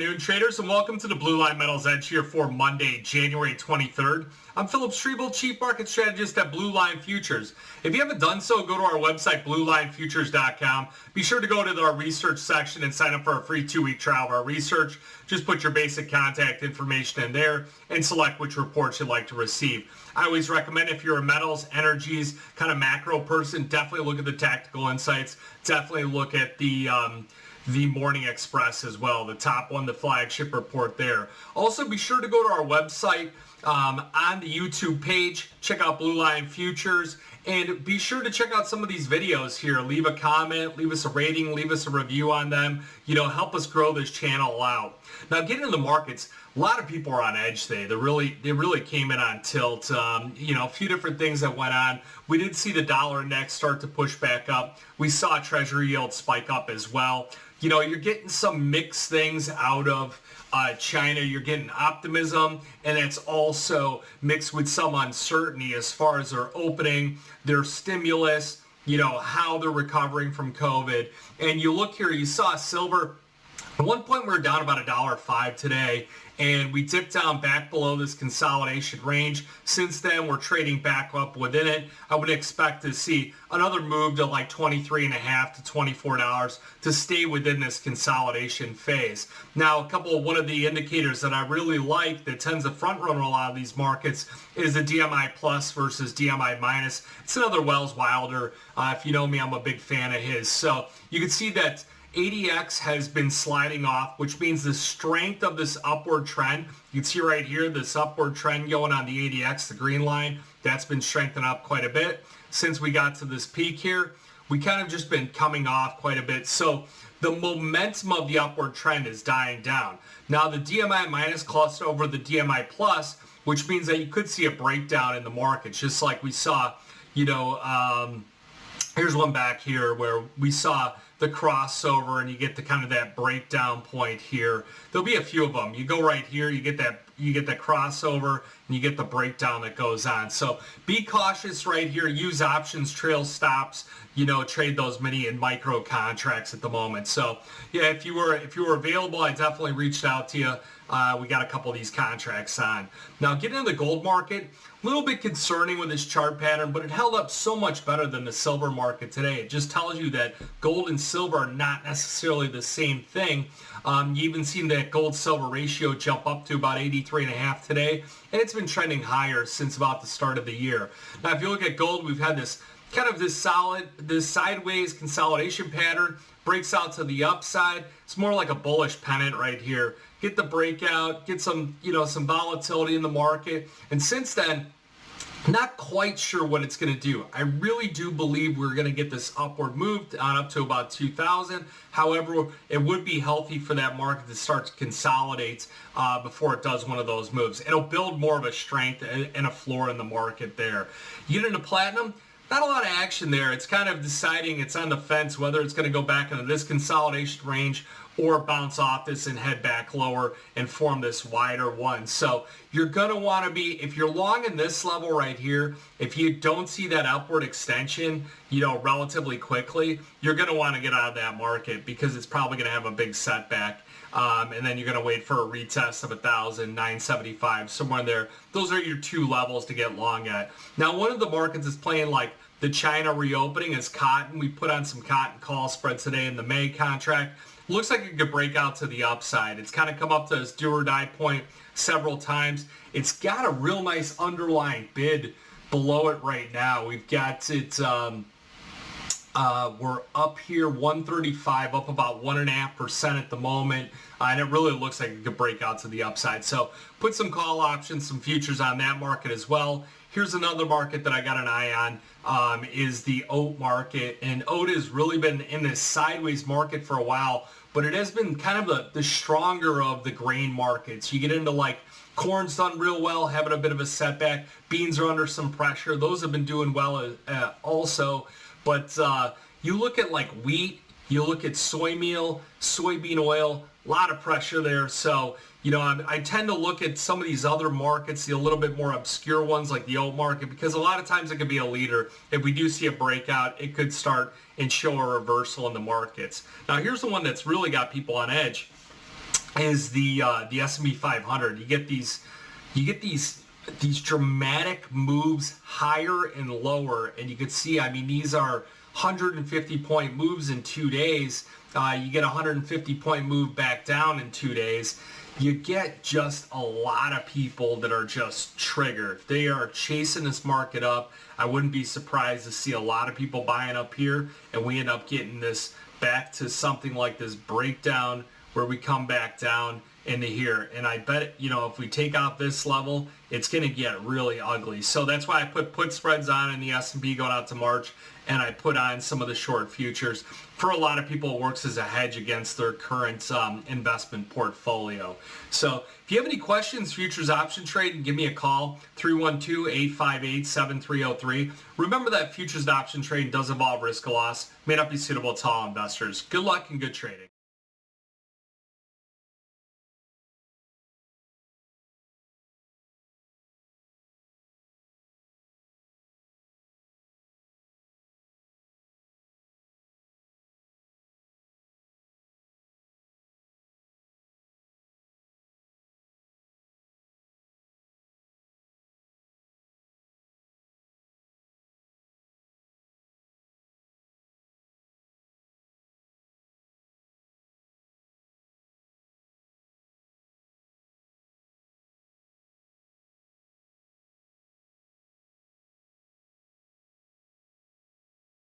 afternoon, traders, and welcome to the Blue Line Metals Edge here for Monday, January 23rd. I'm Phillip, Streible, Chief Market Strategist at Blue Line Futures. If you haven't done so, go to our website, bluelinefutures.com. Be sure to go to our research section and sign up for a free 2-week trial of our research. Just put your basic contact information in there and select which reports you'd like to receive. I always recommend, if you're a metals, energies, kind of macro person, definitely look at the tactical insights. Definitely look at the Morning Express as well, the top one, the flagship report there. Also, be sure to go to our website on the YouTube page, check out Blue Line Futures, and be sure to check out some of these videos here. Leave a comment, leave us a rating, leave us a review on them. Help us grow this channel out. Now, getting into the markets, a lot of people are on edge today. They really came in on tilt. A few different things that went on. We did see the dollar index start to push back up. We saw Treasury yield spike up as well. You're getting some mixed things out of China. You're getting optimism, and it's also mixed with some uncertainty as far as their opening, their stimulus, how they're recovering from COVID. And you look here, you saw silver. At one point, we were down about $1.05 today, and we dipped down back below this consolidation range. Since then, we're trading back up within it. I would expect to see another move to like $23.50 to $24 to stay within this consolidation phase. Now, one of the indicators that I really like that tends to front run a lot of these markets is the DMI plus versus DMI minus. It's another Wells Wilder. If you know me, I'm a big fan of his. So you can see that ADX has been sliding off, which means the strength of this upward trend. You can see right here, this upward trend going on the ADX, the green line, that's been strengthening up quite a bit. Since we got to this peak here, we kind of just been coming off quite a bit. So the momentum of the upward trend is dying down. Now the DMI minus clustered over the DMI plus, which means that you could see a breakdown in the market, just like we saw, here's one back here where we saw the crossover, and you get the kind of that breakdown point here. There'll be a few of them. You go right here, you get that crossover, and you get the breakdown that goes on. So be cautious right here. Use options, trail stops. Trade those mini and micro contracts at the moment. So yeah, if you were available, I definitely reached out to you. We got a couple of these contracts on. Now, getting into the gold market, a little bit concerning with this chart pattern, but it held up so much better than the silver market today. It just tells you that gold and silver are not necessarily the same thing. You even seen that gold-silver ratio jump up to about 83.5 today, and it's been trending higher since about the start of the year. Now, if you look at gold, we've had this sideways consolidation pattern, breaks out to the upside. It's more like a bullish pennant right here. Get the breakout, get some volatility in the market. And since then, not quite sure what it's going to do. I really do believe we're going to get this upward move on up to about 2,000. However, it would be healthy for that market to start to consolidate before it does one of those moves. It'll build more of a strength and a floor in the market there. You get into platinum, not a lot of action there. It's kind of deciding, it's on the fence whether it's going to go back into this consolidation range or bounce off this and head back lower and form this wider one. So you're going to want to be, if you're long in this level right here, if you don't see that upward extension, relatively quickly, you're going to want to get out of that market because it's probably going to have a big setback. And then you're going to wait for a retest of 1,975, somewhere in there. Those are your two levels to get long at. Now, one of the markets is playing like the China reopening is cotton. We put on some cotton call spread today in the May contract. Looks like it could break out to the upside. It's kind of come up to this do or die point several times. It's got a real nice underlying bid below it right now. We've got it, we're up here 135, up about 1.5% at the moment. And it really looks like it could break out to the upside. So put some call options, some futures on that market as well. Here's another market that I got an eye on, is the oat market. And oat has really been in this sideways market for a while, but it has been kind of the stronger of the grain markets. You get into like corn's done real well, having a bit of a setback. Beans are under some pressure. Those have been doing well also. But you look at like wheat, you look at soy meal, soybean oil, a lot of pressure there. So, I tend to look at some of these other markets, the a little bit more obscure ones like the oat market, because a lot of times it could be a leader. If we do see a breakout, it could start and show a reversal in the markets. Now, here's the one that's really got people on edge. is the S&P 500. You get these dramatic moves higher and lower, and you can see, I mean, these are 150 point moves in 2 days. You get a 150 point move back down in 2 days. You get just a lot of people that are just triggered. They are chasing this market up. I wouldn't be surprised to see a lot of people buying up here, and we end up getting this back to something like this breakdown where we come back down into here. And I bet, if we take out this level, it's going to get really ugly. So that's why I put spreads on in the S&P going out to March, and I put on some of the short futures. For a lot of people, it works as a hedge against their current investment portfolio. So if you have any questions, futures option trading, give me a call, 312-858-7303. Remember that futures option trading does involve risk of loss, may not be suitable to all investors. Good luck and good trading.